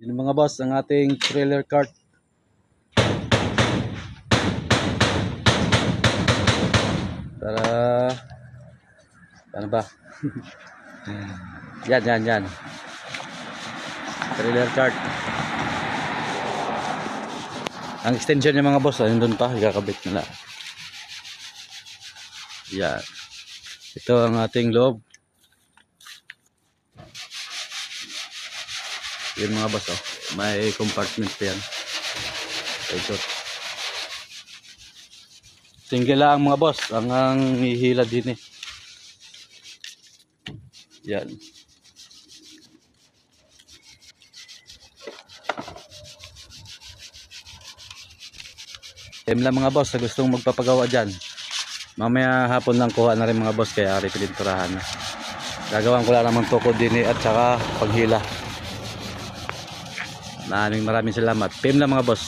Yun mga boss, ang ating trailer cart. Para ano ba? yan. Trailer cart. Ang extension niya mga boss, nandun pa, ikakabit nila. Yan. Ito ang ating loob. Yan mga boss, oh. May compartment pa yan. Ito. Single lang mga boss, ang hihila din eh. Yan. Time lang mga boss sa gustong magpapagawa dyan. Mamaya hapon lang kuha na rin mga boss, kaya ari pininturahan na. Gagawin ko lang naman tukod din at saka paghila. Maraming salamat. PM lang mga boss.